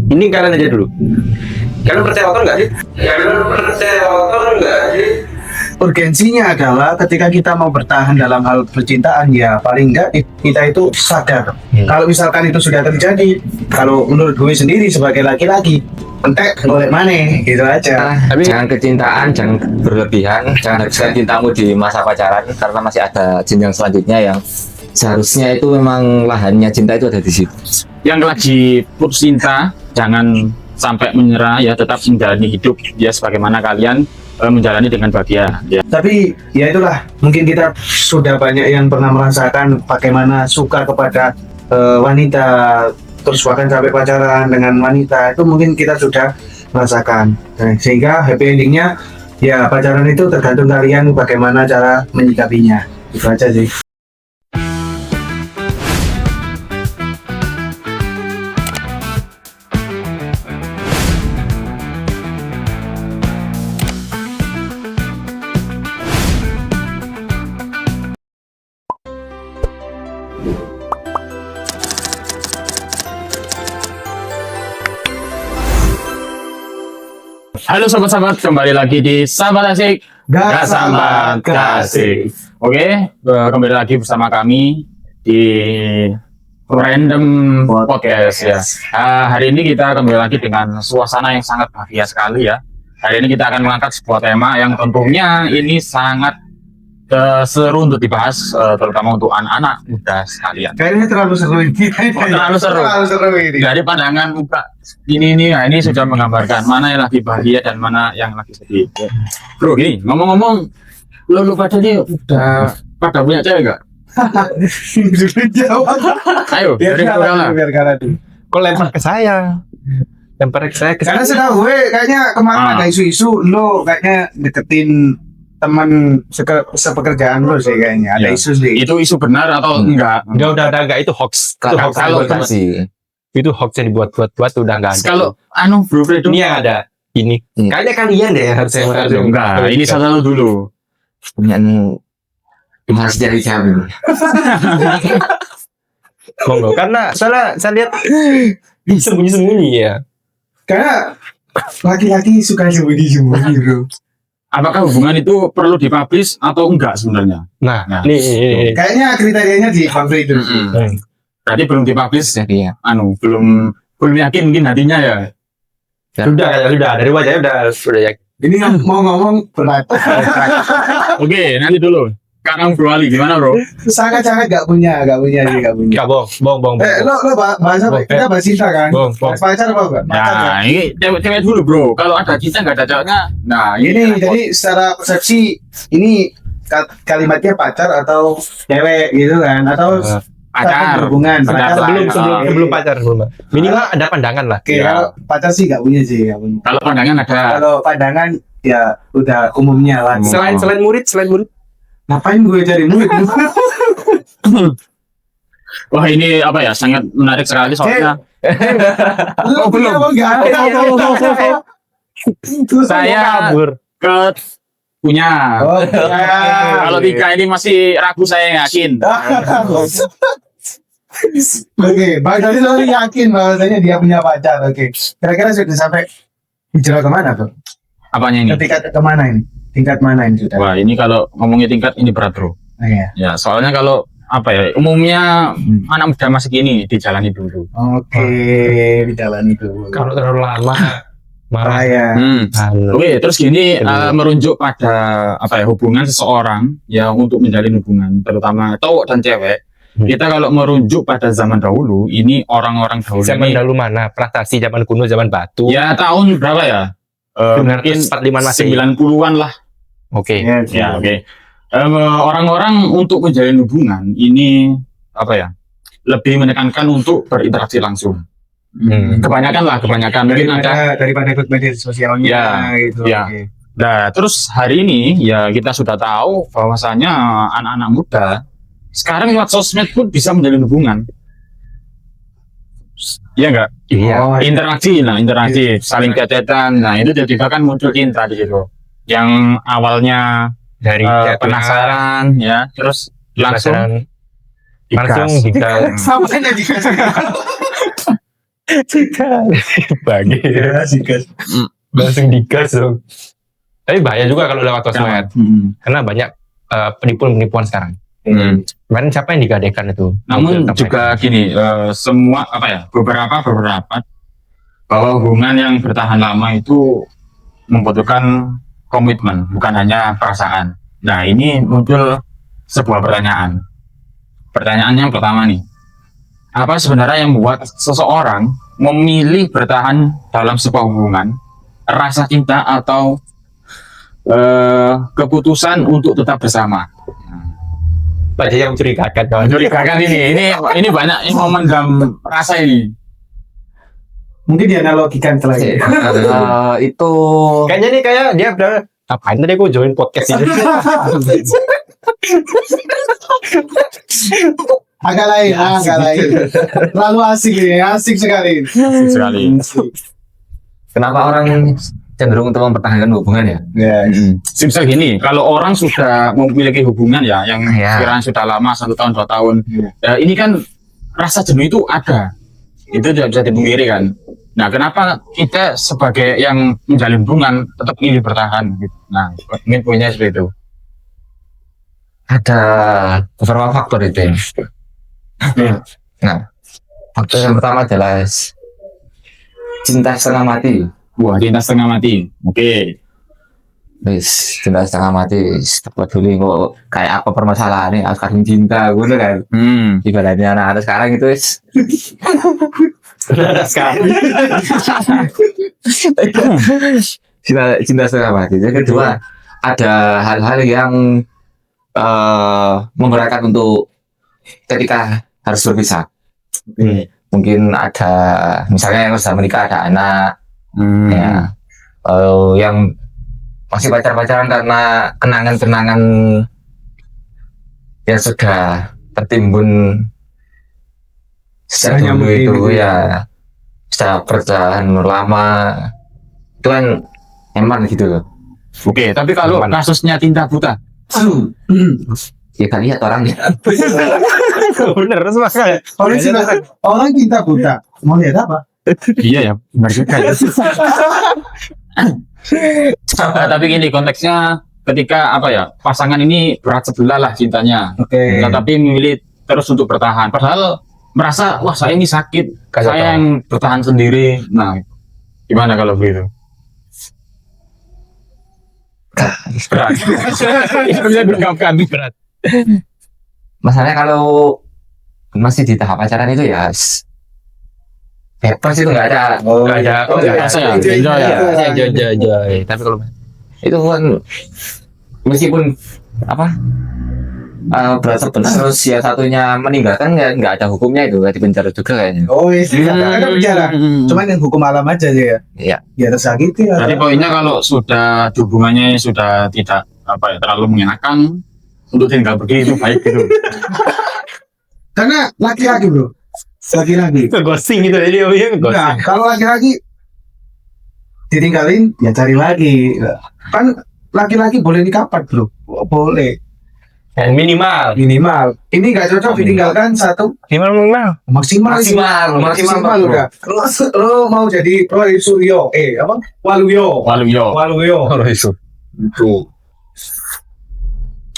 Ini kalian aja dulu. Kalian percaya otor nggak sih? Urgensinya adalah ketika kita mau bertahan dalam hal percintaan, ya paling enggak kita itu sadar. Kalau misalkan itu sudah terjadi, kalau menurut gue sendiri sebagai laki-laki, entek boleh mana gitu aja. Tapi jangan kecintaan, jangan berlebihan, jangan habiskan cintamu di masa pacaran karena masih ada jenjang selanjutnya yang seharusnya itu memang lahannya cinta itu ada di situ. Yang lagi putus cinta, jangan sampai menyerah ya, tetap menjalani hidup ya sebagaimana kalian menjalani dengan bahagia ya. Tapi ya itulah, mungkin kita sudah banyak yang pernah merasakan bagaimana suka kepada wanita, terus bahkan sampai pacaran dengan wanita, itu mungkin kita sudah merasakan. Sehingga happy endingnya ya pacaran itu tergantung kalian bagaimana cara menyikapinya. Itu aja sih. Halo sahabat-sahabat, kembali lagi di Sambat Asik Gak Sambat Kasih. Oke, kembali lagi bersama kami di Random Podcast ya. Hari ini kita kembali lagi dengan suasana yang sangat bahagia sekali ya. Hari ini kita akan mengangkat sebuah tema yang tentunya ini sangat seru untuk dibahas, terutama untuk anak-anak muda sekalian. Kayaknya terlalu seru ini. Terlalu seru. Terlalu seru ini. Dari pandangan muka ini sudah menggambarkan mana yang lagi bahagia dan mana yang lagi sedih. Bro, gini ngomong-ngomong, lu pada nih udah pada punya cewek gak? Jawab. Ayo, dari Kurala. Biar kalah dulu. Kok lempar ke saya? Lempar ke saya. Karena setahu gue kayaknya kemarin ada isu-isu lo kayaknya deketin teman sepekerjaan lo sih kayaknya. Ada Ya. isu sih. Itu isu benar atau enggak? Udah enggak, itu hoax. Itu hoax. Kalau Itu hoax yang dibuat-buat udah enggak ada. kalau Bro Fredo ini yang ada ini. Kayaknya kalian deh yang harus enggak, ini satu dulu. Punyaan harus dari kami. Monggo, karena soalnya saya lihat sembunyi-sembunyi ya. Karena laki-laki suka sembunyi-sembunyi bro. Apakah hubungan itu perlu dipublish atau enggak sebenarnya? Nah, Nah. nih. Kayaknya kriterianya di Humphrey itu. Berarti belum dipublish, Jadi ya. belum yakin mungkin hatinya ya. Sudah dari wajahnya udah ya. Ini mau ngomong berat. Oke, nanti dulu. Sekarang Bro Ali gimana Bro? Sangat-sangat gak punya sih. Enggak bohong. Lo bahas apa? Kita bahas cinta kan? Bong. Bahas pacar apa enggak? Pacar kan? Nah, ini cewek dulu Bro. Kalau ada cinta nggak ada ceweknya, nah Ini jadi secara persepsi ini kalimatnya pacar atau cewek gitu kan? Atau pacar. hubungan Pacar. Sebelum pacar belum. Minimal ada pandangan lah. Oke, Ya. kalau pacar sih gak punya sih. Kalau pandangan ada. Kalau pandangan ya udah umumnya lah. Selain murid. Ngapain gue cari murid? Wah ini apa ya, sangat menarik sekali soalnya. Oh belum? Saya ke punya. Oh, ya. Kalau Tika ini masih ragu, saya yakin. Oke, Bang tadi selalu yakin bahwasanya dia punya pacar. Oke, kira-kira sudah sampai hijrah kemana tuh? Apanya ini? Tingkat kemana ini? Tingkat mana ini sudah? Wah ini kalau ngomongin tingkat ini berat Bro. Oh, iya. Ya soalnya kalau apa ya, umumnya anak muda masih gini dijalani dulu. Oke, di jalan itu. Kalau terlalu lama marah ya. Oke, terus gini merujuk pada apa ya, hubungan seseorang ya, untuk menjalin hubungan terutama cowok dan cewek. Kita kalau merujuk pada zaman dahulu, ini orang-orang dahulu zaman ini, dahulu mana? Prestasi zaman kuno, zaman batu. ya tahun berapa ya? Mungkin 1945 Masehi. 90-an lah. Oke. Ya, oke. Orang-orang untuk menjalin hubungan ini apa ya? Lebih menekankan untuk berinteraksi langsung. Kebanyakan mungkin ada daripada ikut media sosialnya Ya, gitu. ya. Oke. Nah, terus hari ini ya kita sudah tahu bahwasanya anak-anak muda sekarang lewat sosmed pun bisa menjalin hubungan. Iya enggak? Iya. Oh, Interaksi, saling chat-chatan. Nah, itu tiba-tiba kan muncul cinta di situ. Yang awalnya Dari penasaran ya, terus langsung langsung digas. digas. Sama aja dikasih. Bagi. Ya, sikat. Langsung digas dong. Tapi bahaya juga kalau lewat sosmed. Karena banyak penipuan-penipuan sekarang. Kemarin siapa yang digadekan itu? Namun juga gini, semua beberapa berpendapat bahwa hubungan yang bertahan lama itu membutuhkan komitmen, bukan hanya perasaan. Nah, ini muncul sebuah pertanyaan. Pertanyaan yang pertama nih, apa sebenarnya yang membuat seseorang memilih bertahan dalam sebuah hubungan, rasa cinta atau keputusan untuk tetap bersama? Banyak yang mencurigakan kawan. Mencurigakan ini banyak yang memendam rasa ini. Mungkin dianalogikan selain Itu Kayaknya nih dia udah ngapain tadi aku join podcast ini. agak lain. Lalu asik ini, asik sekali. Sekali. kenapa orang cenderung untuk mempertahankan hubungan ya? Ya. Simpel gini, kalau orang sudah memiliki hubungan yang Ya. kiranya sudah lama 1 tahun 2 tahun, ini kan rasa jenuh itu ada, itu tidak bisa dipungkiri kan. Nah, kenapa kita sebagai yang menjalin hubungan tetap ingin bertahan? Gitu. Nah, mungkin poinnya seperti itu. Ada beberapa faktor itu ya. Nah, faktor yang pertama adalah cinta setengah mati. Wah, cinta setengah mati. Oke. Wis cinta setengah mati, tepat dulu kok kayak apa permasalahannya, harus kasih cinta, gue kan. Ibaratnya anak-anak sekarang itu wis Sekali. cinta setengah mati. Yang kedua, ada hal-hal yang memberatkan untuk ketika harus berpisah. Mungkin ada, misalnya yang sudah menikah ada anak, ya, yang masih pacaran karena kenangan-kenangan yang sudah tertimbun sejak dulu itu ya, sudah berjalan lama, itu kan eman gitu loh. Oke, tapi kalau kasusnya cinta buta, Ya kan lihat orangnya. Bener semua. Orang cinta buta. Mau lihat apa? iya ya, benar juga ya. Tapi gini konteksnya, ketika pasangan ini berat sebelah lah cintanya, Oke. tetapi memilih terus untuk bertahan, padahal merasa wah saya ini sakit, Kagak saya tahu. yang bertahan sendiri. Nah, gimana kalau begitu? Berat. Itu bisa diungkapkan berat. Masalahnya kalau masih di tahap pacaran itu ya bebas, itu nggak ada. Nggak ada. Biasa ya, enjoy ya. Enjoy. Tapi kalau Itu kan meskipun berat sebelah terus ya satunya meninggalkan, nggak ada hukumnya, itu nggak dipenjara juga kayaknya. Oh iya, ada bicara. Cuman yang hukum alam aja ya. Iya. Ya tersakiti. Jadi poinnya kalau sudah hubungannya sudah tidak terlalu mengenakan, untuk tinggal pergi itu baik gitu. Karena laki-laki bro, laki-laki. itu ghosting gitu, jadi dia Nah, ghosting. kalau laki-laki ditinggalin, ya cari lagi. Kan laki-laki boleh dikapat bro, boleh. Yang minimal. Ini nggak cocok ditinggalkan satu Minimal. maksimal Maksimal. udah. Lo mau jadi Roy Suryo, Waluyo. Oh, itu. Itu.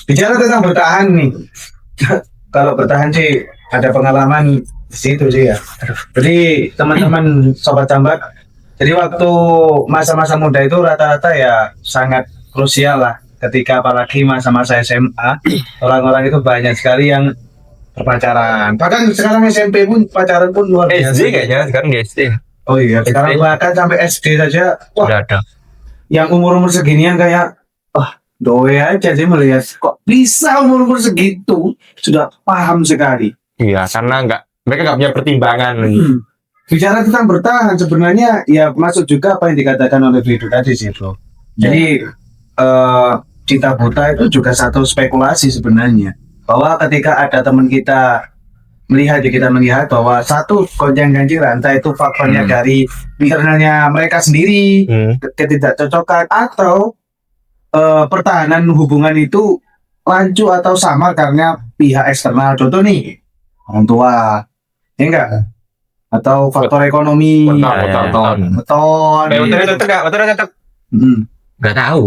Bicara tentang bertahan nih. Kalau bertahan sih ada pengalaman di situ sih ya. Jadi teman-teman sobat Cambak, jadi waktu masa-masa muda itu rata-rata ya sangat krusial lah. Ketika apalagi masa-masa SMA, orang-orang itu banyak sekali yang berpacaran. Bahkan sekarang SMP pun pacaran pun luar biasa. SD kayaknya sekarang di SD. Oh iya, sekarang SD. bahkan sampai SD saja. Wah, Udah ada. yang umur-umur seginian kayak doe aja sih melihat kok bisa umur-umur segitu sudah paham sekali. Iya, karena mereka nggak punya pertimbangan. Bicara tentang bertahan sebenarnya ya masuk juga apa yang dikatakan oleh Fido tadi sih bro. Jadi cinta buta itu juga satu spekulasi sebenarnya, bahwa ketika ada teman kita melihat bahwa satu gonjang-ganjing rantai itu faktornya dari internalnya mereka sendiri, ketidakcocokan, atau pertahanan hubungan itu lanjut atau sama karena pihak eksternal. Contoh nih, orang tua, ya enggak? atau faktor ekonomi, Weton. beton. Wetonnya cocok nggak? Wetonnya cocok. Nggak tahu.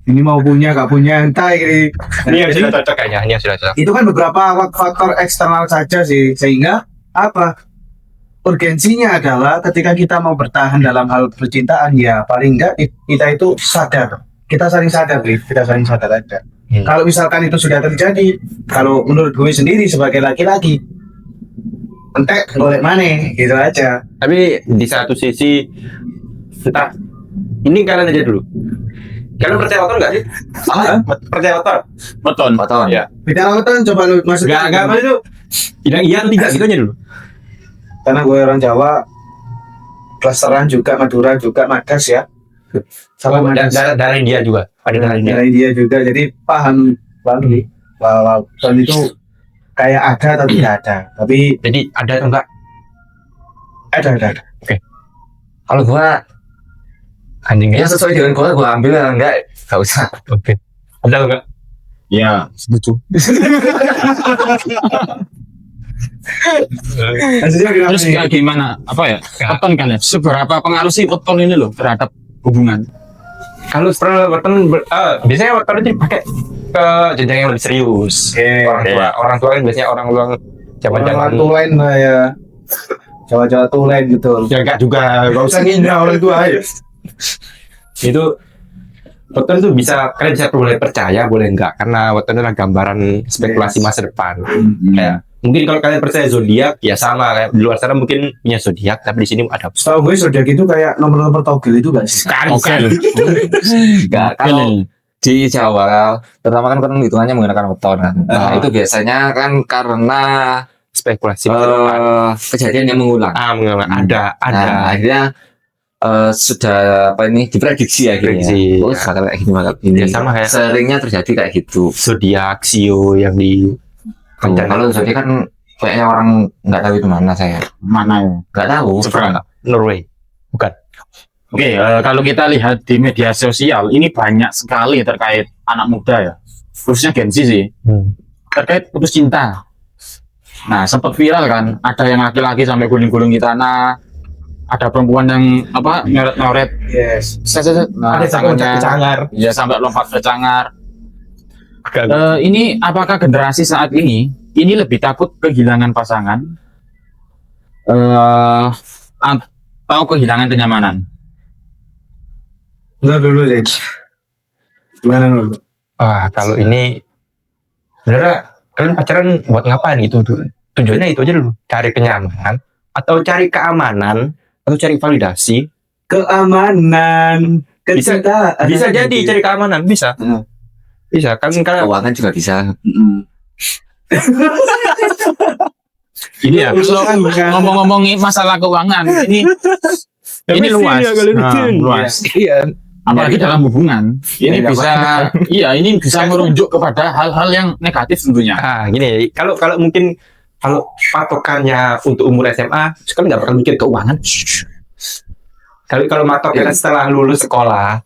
Ini mau punya nggak punya entah ini. Ini yang sudah cocok kayaknya. Ini yang sudah cocok. Itu kan beberapa faktor eksternal saja sih, sehingga apa? Urgensinya adalah ketika kita mau bertahan dalam hal percintaan, ya paling enggak kita itu sadar. Kita saling sadar aja. Kalau misalkan itu sudah terjadi, kalau menurut gue sendiri sebagai laki-laki, entek golek maneh gitu aja. Tapi di satu sisi, entah, ini kalian aja dulu. Kalian percaya weton nggak sih? Percaya weton? Beton. Beton. Ya. Bicara weton coba lu maksudnya. Nggak apa itu. Bilang iya atau tidak gitu aja dulu. Karena gue orang Jawa, klasteran juga, Madura juga, Madas ya. Sama Madas. Darah India juga. Ada darah India. Dari dia juga, jadi paham banget nih bahwa weton itu kayak ada atau tidak ada. Tapi Jadi ada atau enggak? ada. Kalau gua Anjingnya. ya sesuai dengan gua ambil ya enggak usah. Oke. Ada atau enggak? Ya, setuju. Maksudnya gimana Terus nih? kayak gimana? Apa ya? Weton kan ya? Seberapa pengaruh sih weton ini loh terhadap hubungan? Kalau setelah weton, biasanya weton itu dipakai ke jenjang yang lebih serius. Orang tua kan biasanya orang zaman-zaman tulen lah ya. Jawa-Jawa tulen gitu. ya enggak juga, enggak usah ngina orang tua ya. Itu weton itu bisa, kalian bisa boleh percaya boleh enggak, karena weton adalah gambaran spekulasi masa depan. Kayak mungkin kalau kalian percaya zodiak ya sama, kayak di luar sana mungkin punya zodiak tapi di sini ada. Setahu gue zodiak itu kayak nomor-nomor togel itu gak sih? Oke. Enggak, kalau di Jawa terutama kan hitungannya menggunakan weton kan. Nah, itu biasanya kan karena Spekulasi masa depan. kejadian yang mengulang. Ada. Nah, akhirnya sudah apa ini diprediksi akhirnya. Prediksi. Oh, bakal kayak gini, bakal gini. Ya, sama kayak Seringnya terjadi kayak gitu. zodiak Sio yang di Kalau jadi kan kayaknya orang nggak tahu itu mana saya. Mana ya? Nggak tahu. Seberang. Norway. Bukan. Oke, kalau kita lihat di media sosial ini banyak sekali terkait anak muda ya, khususnya Gen Z sih, terkait putus cinta. Nah, sempat viral kan, ada yang laki-laki sampai guling-guling di tanah, ada perempuan yang apa nyoret-nyoret, Yes. nah, Ada sampai tangannya, cangar. ya sampai lompat ke cangar. Ini apakah generasi saat ini lebih takut kehilangan pasangan atau kehilangan kenyamanan? Enggak dulu deh. Gimana dulu? Kalau ini sebenarnya kalian pacaran buat ngapain gitu tuh? Tujuannya itu aja dulu, cari kenyamanan atau cari keamanan atau cari validasi. Keamanan, kecintaan. Bisa jadi cari keamanan, bisa. Bisa kan kalau Keuangan juga bisa. Ini ya, ngomong-ngomongin masalah keuangan ini luas, luas. Iya. Apalagi dalam hubungan, ini bisa merujuk kepada hal-hal yang negatif tentunya. Gini, kalau mungkin kalau patokannya untuk umur SMA, sekali nggak bakal mikir keuangan. Kalau matoknya setelah lulus sekolah,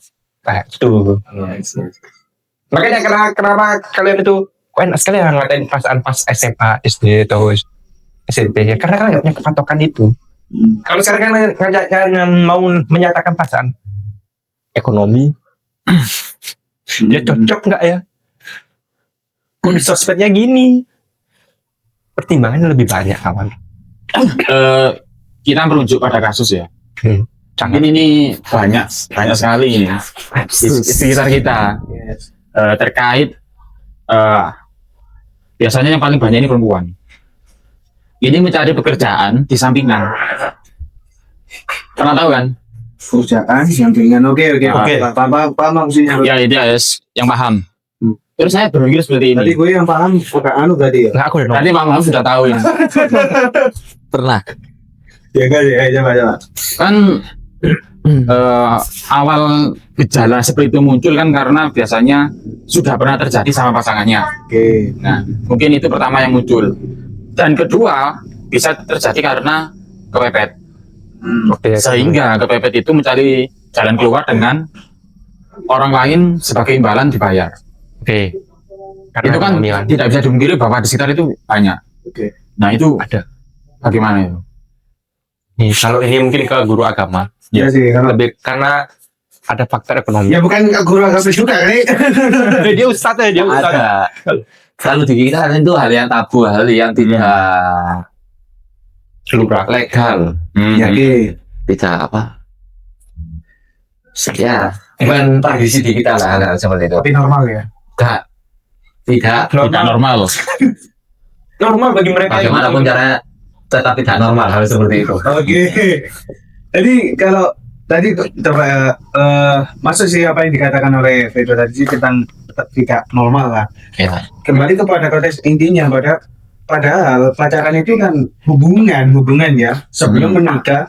itu. Makanya kenapa kalian itu enak sekali ngatain perasaan pas SMA, SD atau SMP ya, karena kalian nggak punya kepatokan itu. Kalau sekarang kalian mau menyatakan perasaan ekonomi, ya cocok nggak ya? Kondisi sosmednya gini, pertimbangannya lebih banyak kawan. Kita merujuk pada kasus ya. Mungkin ini banyak sekali ini di sekitar kita terkait biasanya yang paling banyak ini perempuan. Ini mencari pekerjaan di sampingan. Pernah tahu kan? Pekerjaan sampingan. Oke. Paham maksudnya. Ya, yang paham. Terus saya berpikir seperti Tadi ini. gue yang paham bukan berarti ya. Nggak, aku udah Tadi Pak Maaf sudah tahu ini. Pernah. Ya kan ya, coba. Kan awal gejala seperti itu muncul kan karena biasanya sudah pernah terjadi sama pasangannya. Oke. Nah, mungkin itu pertama yang muncul. Dan kedua, bisa terjadi karena kepepet. Sehingga kepepet itu mencari jalan keluar dengan orang lain sebagai imbalan dibayar. Oke. Itu kan tidak bisa dimungkiri bahwa di sekitar itu banyak. Oke. Nah, itu Ada. bagaimana itu? Kalau ini mungkin ke guru agama, Ya sih, karena ada faktor ekonomi. ya bukan guru agama juga kan? Dia ustadz ya, dia ustadz. Ada. Kalau di kita itu hal yang tabu, hal yang tidak Lumrah. legal, Ya, oke. tidak apa? Ya, bukan tradisi di kita lah, hal seperti itu. Tapi normal ya. Tidak Tidak normal. Normal bagi mereka. bagaimanapun caranya tetap tidak normal hal seperti itu. Oke. Jadi kalau tadi coba masuk sih apa yang dikatakan oleh Pedro tadi sih tentang tidak normal lah. Ya. Kembali kepada konteks intinya padahal pacaran itu kan hubungan ya sebelum menikah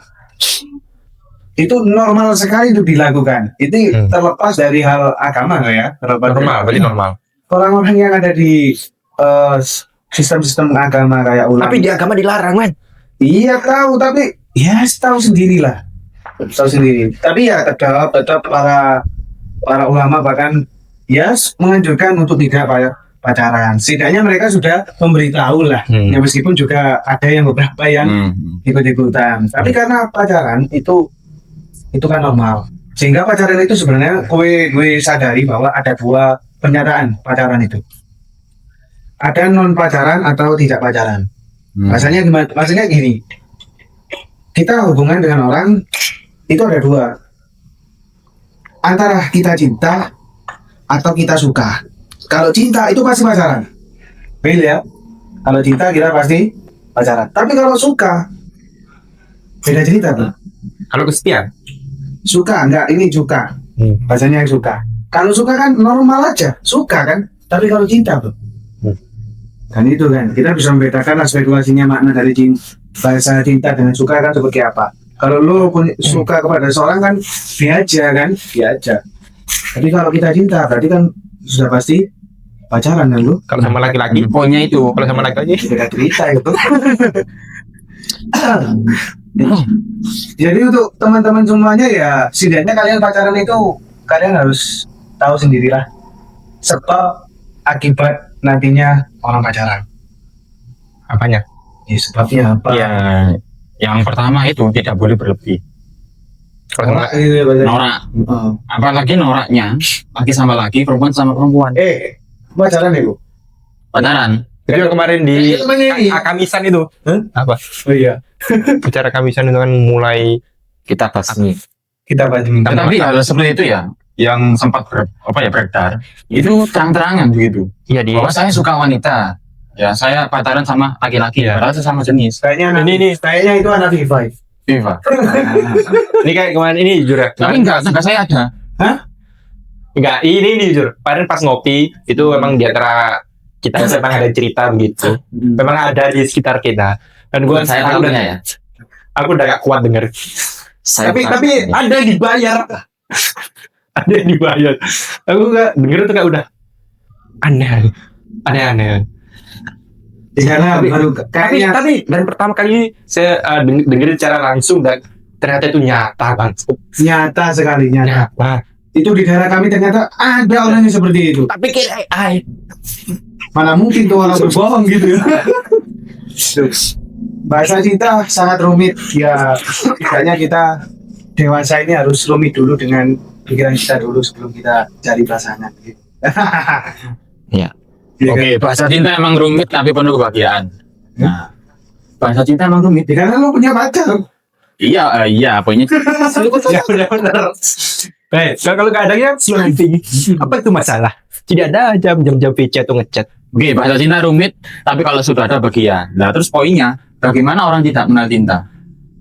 itu normal sekali untuk dilakukan. Itu terlepas dari hal agama ya. Normal, berarti normal. Orang-orang yang ada di sistem-sistem agama kayak ulama. Tapi di agama dilarang, man. Iya tahu, tapi ya tahu sendirilah. Tahu sendiri. Tapi ya tetap para ulama bahkan ya menganjurkan untuk tidak pacaran. Setidaknya mereka sudah memberitahu lah. Ya meskipun juga ada yang beberapa yang ikut-ikutan. Tapi karena pacaran itu kan normal. Sehingga pacaran itu sebenarnya gue sadari bahwa ada dua pernyataan pacaran itu. Ada non pacaran atau tidak pacaran. Maksudnya gimana? Maksudnya gini. Kita hubungan dengan orang itu ada dua. Antara kita cinta atau kita suka. Kalau cinta itu pasti pacaran. Beda ya. Kalau cinta kita pasti pacaran. Tapi kalau suka beda cerita tuh. Kalau kesepian, Suka enggak, ini suka. Bahasanya yang suka. Kalau suka kan normal aja, suka kan. Tapi kalau cinta tuh. Dan itu kan kita bisa membedakan lah spekulasinya makna dari bahasa cinta dengan suka kan seperti apa. Kalau lo suka kepada seorang kan biasa kan, biasa. Tapi kalau kita cinta berarti kan sudah pasti pacaran kan lo. kalau sama laki-laki, Poinnya itu. kalau sama laki-laki, Beda cerita itu. Jadi untuk teman-teman semuanya ya setidaknya kalian pacaran itu kalian harus tahu sendirilah sebab akibat nantinya orang pacaran. apanya? Ya sebabnya apa? Ya, yang pertama itu tidak boleh berlebih. Kalau sama Norak. Apalagi noraknya laki sama laki, perempuan sama perempuan. pacaran ya bu? Pacaran. Jadi yang kemarin di Ini. Kamisan itu, apa? Oh iya. Bicara Kamisan itu kan mulai Kita basmi. Kita bahas Tetapi hal seperti itu ya, yang sempat beredar, itu terang-terangan begitu. iya di Bahwa saya suka wanita, ya saya pacaran sama laki-laki, Iya. padahal sesama jenis. Kayaknya kayaknya itu anak V5. Viva. ini kayak kemarin ini jujur ya. Tapi enggak saya ada. Enggak, ini jujur. Kemarin pas ngopi itu memang di antara kita memang ada cerita begitu. Memang ada di sekitar kita. Dan gue Saya aku tahunya udah, ya. aku udah gak kuat denger. Saya Tapi ada yang dibayar. Ada yang dibayar. Aku gak denger tuh kayak udah aneh. Karena baru kayaknya Tapi dan pertama kali saya dengerin secara langsung dan ternyata itu nyata bang. nyata sekali nyata. Nyata. Itu di daerah kami ternyata ada orang yang seperti itu. Tapi kayak AI. Mana mungkin tuh orang berbohong gitu ya. Bahasa cinta sangat rumit ya. Makanya kita dewasa ini harus rumit dulu dengan pikiran kita dulu sebelum kita cari pasangan. Gitu. Iya. Oke, bahasa cinta emang rumit tapi penuh kebahagiaan. Nah, bahasa cinta emang rumit. Ya, karena lo punya pacar. Iya, poinnya. Ya benar-benar. Kalau keadaannya sliding, apa itu masalah? Tidak ada jam-jam PC atau ngechat. Oke, bahasa cinta rumit, tapi kalau sudah ada bagian. Nah, terus poinnya, bagaimana orang tidak mengenal cinta?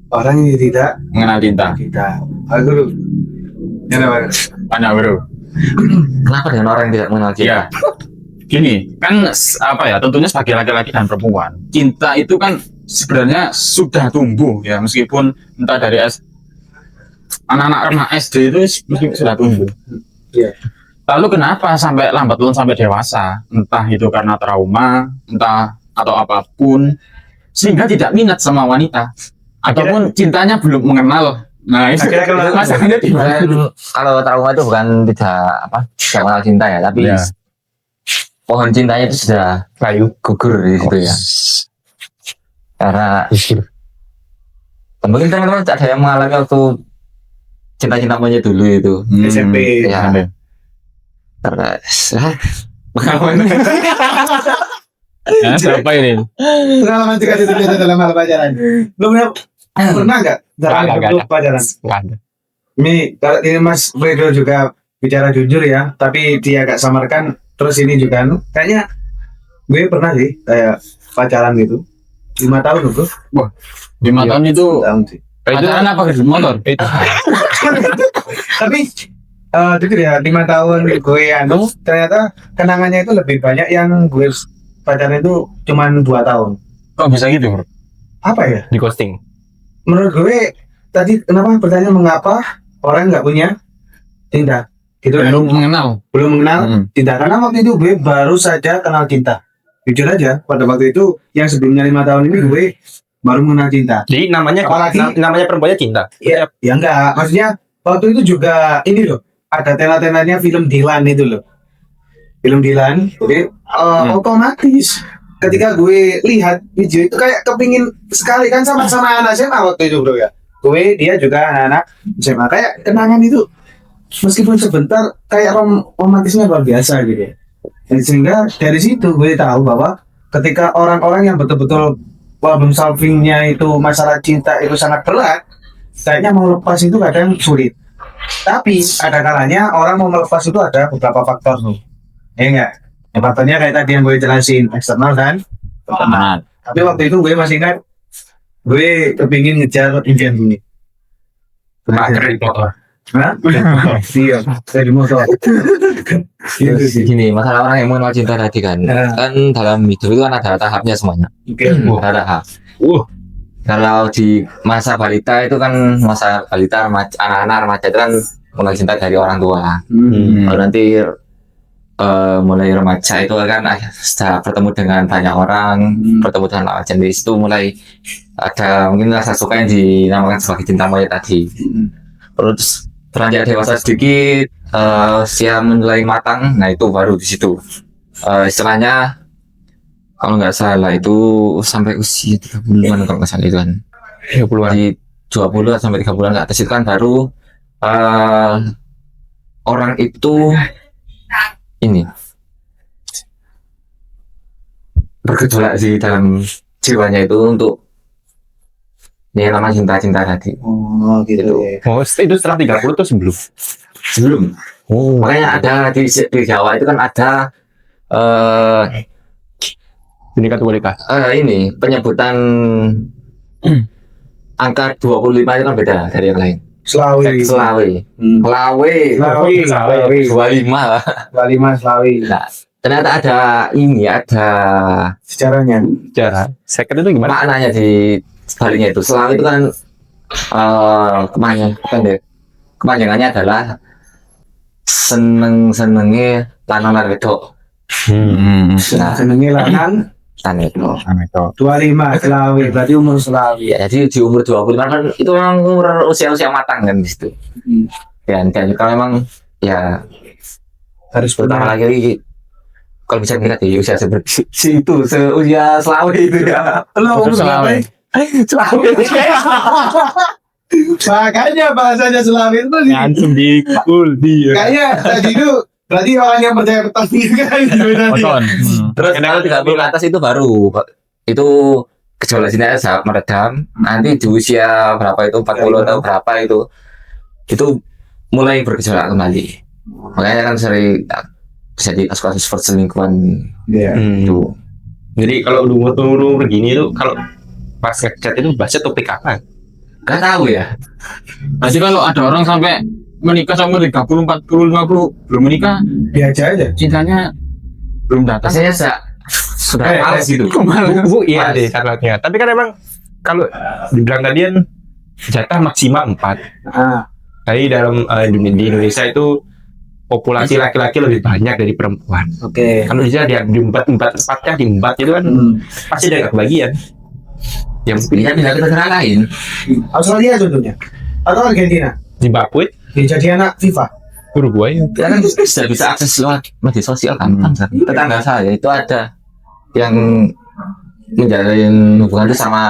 Orang ini tidak Mengenal cinta. kita. Aku ya Mana bro? Kenapa dengan orang yang tidak mengenal cinta? Ya, gini, kan apa ya? Tentunya sebagai laki-laki dan perempuan, cinta itu kan sebenarnya sudah tumbuh ya, meskipun entah dari anak-anak remaja SD itu meskipun sudah tumbuh. Iya. Lalu kenapa sampai lambat laun sampai dewasa? Entah itu karena trauma, entah atau apapun, sehingga tidak minat sama wanita, ataupun cintanya belum mengenal. Nah, itu Akhirnya masalahnya di mana? Kalau trauma itu bukan tidak mengenal cinta ya, tapi Ya. pohon cintanya itu sudah Layu. gugur di situ ya. Karena Mungkin teman-teman ada yang mengalami waktu cinta-cinta monyet dulu itu. SMP. Ya. Terus pengalaman Siapa ini? Pengalaman juga itu dalam hal pacaran. Belum ya? Pernah nggak dalam Nggak hidup ada. pacaran? Nggak ada. Ini kalau ini Mas Fredo juga bicara jujur ya, tapi dia agak samarkan. Terus ini juga kayaknya gue pernah sih kayak pacaran gitu 5 tahun bro. 5 tahun itu Tahun sih. pacaran apa ke motor? Itu Tapi jujur ya 5 tahun gue ternyata kenangannya itu lebih banyak yang gue pacaran itu cuman 2 tahun. Kok bisa gitu, Bro? Apa ya? di ghosting. Menurut gue tadi kenapa pertanyaan mengapa orang nggak punya cinta? Gitu kan? Belum mengenal. Belum mengenal Mm. cinta karena waktu itu gue baru saja kenal cinta. Jujur aja pada waktu itu yang sebelumnya 5 tahun ini gue baru mengenal cinta. Jadi namanya Apalagi- namanya perempuannya cinta. Ya enggak, maksudnya waktu itu juga ini loh, ada tena-tenanya film Dilan itu loh. Film Dilan, jadi otomatis ketika gue lihat video itu kayak kepingin sekali kan sama-sama anak SMA waktu itu bro ya. Gue dia juga anak-anak SMA kayak kenangan itu meskipun sebentar kayak romantisnya luar biasa gitu. Dan sehingga dari situ gue tahu bahwa ketika orang-orang yang betul-betul problem solvingnya itu masalah cinta itu sangat berat, kayaknya mau lepas itu kadang sulit. Tapi ada kalanya orang mau melepas itu ada beberapa faktor nih. Ya enggak? Yang faktornya kayak tadi yang gue jelasin, eksternal dan internal. Tapi waktu itu gue masih ingat gue kepingin ngejar impian gue. Mager di motor. Hah? Iya, dari motor. Gitu sih. gini, masalah orang yang mengenal cinta tadi kan, kan dalam hidup itu kan ada tahapnya semuanya. Oke. Ada tahap. Uh. Kalau di masa balita itu kan masa balita anak-anak remaja itu kan mulai cinta dari orang tua. Kalau nanti mulai remaja itu kan setelah bertemu dengan banyak orang, bertemu dengan lawan jenis itu mulai ada mungkin rasa suka yang dinamakan sebagai cinta monyet tadi. Terus beranjak dewasa sedikit, usia mulai matang, nah itu baru di situ. Istilahnya kalau nggak salah itu sampai usia 30-an kalau nggak salah itu kan. 30-an. Di 20 sampai 30-an ke atas itu kan baru orang itu ini bergejolak di dalam jiwanya itu untuk ini namanya cinta-cinta tadi. Oh gitu. Oh, itu setelah 30 tuh sebelum. Sebelum Oh. makanya ada di Jawa itu kan ada Binika Tunggal Ika. ini penyebutan angka 25 itu kan beda dari yang lain. Selawi. Selawi. Selawi. Selawi. 25. 25 Selawi. Nah, ternyata ada Sejarahnya. Sejarah. Second itu gimana? maknanya di sebaliknya itu. Selawi itu kan kepanjangannya adalah senengnya lanang wedok. Nah, Senengnya lanang lanang wedok. 25 Selawi. Berarti umur Selawi. Ya, jadi di umur 25 kan itu memang umur usia-usia matang kan di situ. Dan kalau memang ya Harus pertama benar. lagi kalau bisa kita di usia seperti itu, seusia Selawi itu ya. Lo umur Selawi. berapa? Selawi. Makanya bahasanya Selawi itu sih. Langsung di cool dia. Kayaknya tadi itu berarti orang yang percaya petani kan gitu tadi. Oton. Terus kalau 30 ke atas itu baru itu gejolak cinta saat meredam. Nanti di usia berapa itu 40 atau berapa itu mulai bergejolak kembali. Makanya kan sering terjadi kasus-kasus perselingkuhan Iya. itu. Jadi kalau umur begini tuh kalau pas ngechat itu bahasa topik apa? Gak tahu ya. Berarti kalau ada orang sampai menikah sampai 30, 40, 50 belum menikah, Biasa aja. cintanya belum datang. Rasanya sudah males gitu. Iya deh caranya. Tapi kan emang kalau dibilang tadian jatah maksimal 4. Ah, Jadi dalam di Indonesia itu populasi laki-laki lebih banyak dari perempuan. oke. Kalau dia di empatnya di empat itu kan pasti ada kebagian. Yang Bisa pindah ke negara lain. Australia contohnya. Atau Argentina. Zimbabwe, Jadi anak FIFA. Uruguay. Kita kan bisa akses lewat media sosial gampang. Tetangga saya itu ada yang menjalin hubungan itu sama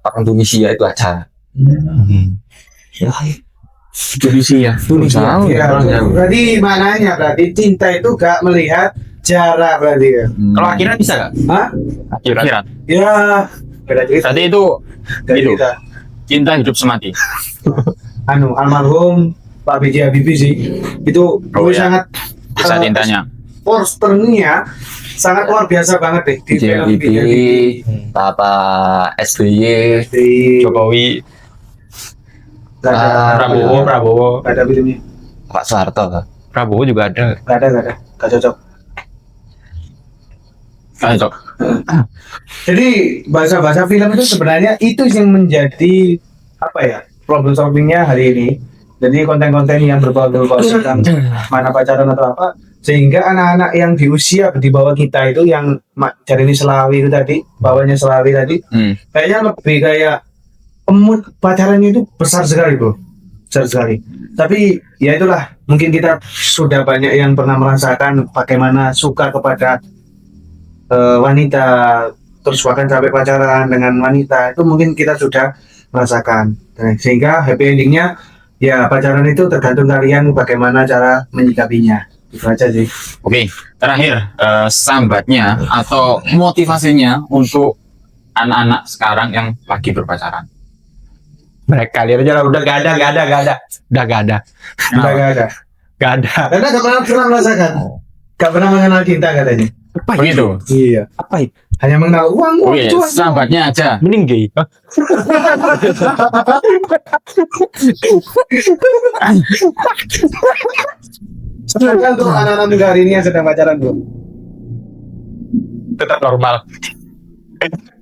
orang Tunisia itu ada. Tunisia. Tahu Ya, berarti maknanya berarti cinta itu gak melihat jarak berarti ya. Kalau akhirat bisa nggak? Hah? Akhirat. Ya, beda cerita. Tadi itu Beda itu cerita. cinta hidup semati. Almarhum Pak B.J. Habibie sih itu Oh, iya. sangat Kisah cintanya. posternya sangat luar biasa banget deh di film JBP, Bapak SBY, di Jokowi, gak ada Prabowo. gak ada filmnya, Pak Soeharto. Prabowo juga ada. gak ada gak cocok. Cocok. Jadi bahasa film itu sebenarnya itu yang menjadi apa ya problem solvingnya hari ini. Jadi konten-konten yang berbau tentang mana pacaran atau apa, sehingga anak-anak yang di usia di bawah kita itu yang cari ini Selawi itu tadi, bawahnya Selawi tadi, kayaknya lebih kayak mood pacarannya itu besar sekali bro, besar sekali. Tapi ya itulah, mungkin kita sudah banyak yang pernah merasakan bagaimana suka kepada wanita, terus bahkan sampai pacaran dengan wanita itu mungkin kita sudah merasakan. Sehingga happy endingnya ya pacaran itu tergantung kalian bagaimana cara menyikapinya. Itu aja sih. Oke, terakhir sambatnya atau motivasinya untuk anak-anak sekarang yang lagi berpacaran. Mereka lihat aja lah, udah gak ada. Udah gak ada. Gak ada. Karena gak pernah merasakan. Gak pernah mengenal cinta katanya. Begitu. Iya. Apa itu? Hanya mengenal uang, Oke, cuan. sambatnya aja. Mending gay. Sedangkan untuk anak-anak muda hari ini yang sedang pacaran bro, Tetap normal.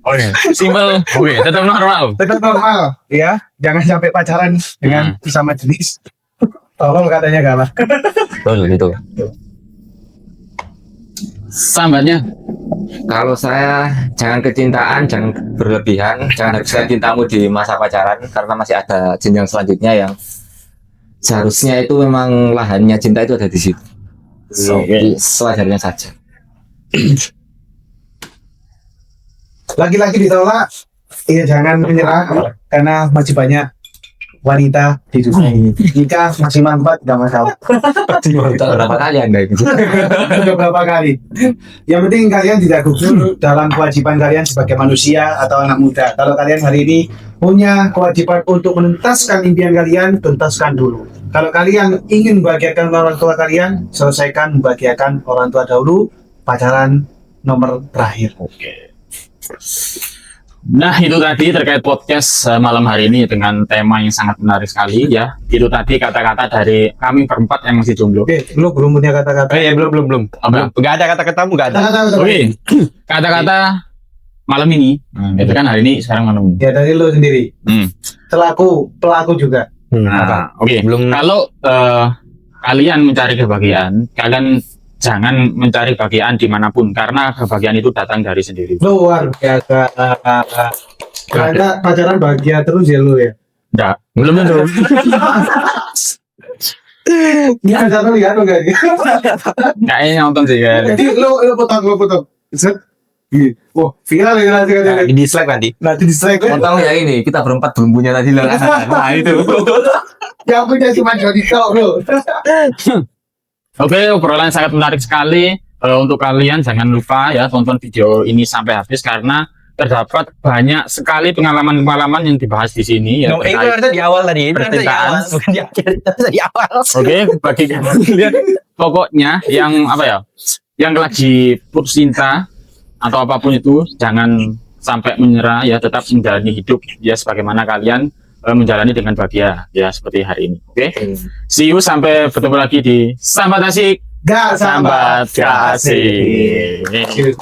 Oke, simpel. Oke, tetap normal. tetap normal, ya. Jangan sampai pacaran dengan sesama jenis. Tolong katanya kalah. Betul gitu. Sambatnya. Kalau saya jangan kecintaan, jangan berlebihan, jangan habiskan cintamu di masa pacaran karena masih ada jenjang selanjutnya yang seharusnya itu memang lahannya cinta itu ada di situ. Oke. Sewajarnya saja. Lagi-lagi ditolak, ya jangan menyerah karena masih banyak wanita di dunia ini. Jika maksimal 4 tidak masalah. Berapa kali Anda itu? Beberapa kali. Yang penting kalian tidak gugur dalam kewajiban kalian sebagai manusia atau anak muda. Kalau kalian hari ini punya kewajiban untuk menuntaskan impian kalian, tuntaskan dulu. Kalau kalian ingin membahagiakan orang tua kalian, selesaikan membahagiakan orang tua dahulu. Pacaran nomor terakhir. Oke. Nah, itu tadi terkait podcast malam hari ini dengan tema yang sangat menarik sekali ya. Itu tadi kata-kata dari kami berempat yang masih jomblo. Oke, lu belum punya kata-kata. Ya belum. Apa? Gak ada kata-katamu, gak ada. Kata-kata. Oke, kata-kata malam ini. Itu kan hari ini sekarang malam ini. Ya dari lu sendiri. Hmm. Selaku pelaku juga. Nah, oke. Belum. Kalau kalian mencari kebahagiaan, kalian jangan mencari kebahagiaan dimanapun karena kebahagiaan itu datang dari sendiri. Luar biasa. Ternyata pacaran bahagia terus ya lu ya. Enggak, belum tentu. Gak ada lihat lu gak? Kayaknya nonton sih kan. Jadi lu potong. Set. Wah, viral ya nanti. Di dislike nanti. Nanti di strike. Mau tahu ya ini kita berempat belum punya tadi lah. Nah itu. Yang punya cuma Jody Talk bro. Oke, obrolan sangat menarik sekali. Untuk kalian jangan lupa ya tonton video ini sampai habis karena terdapat banyak sekali pengalaman-pengalaman yang dibahas di sini ya. Itu harusnya di awal tadi. Percintaan. Bukan di akhir. Harusnya di awal. Oke, bagi kalian pokoknya yang apa ya, yang lagi putus cinta atau apapun itu jangan sampai menyerah ya, tetap menjalani hidup ya sebagaimana kalian menjalani dengan bahagia ya seperti hari ini. Oke, see you sampai bertemu lagi di Sambat Asik. Gak Sambat Kasih. Yes,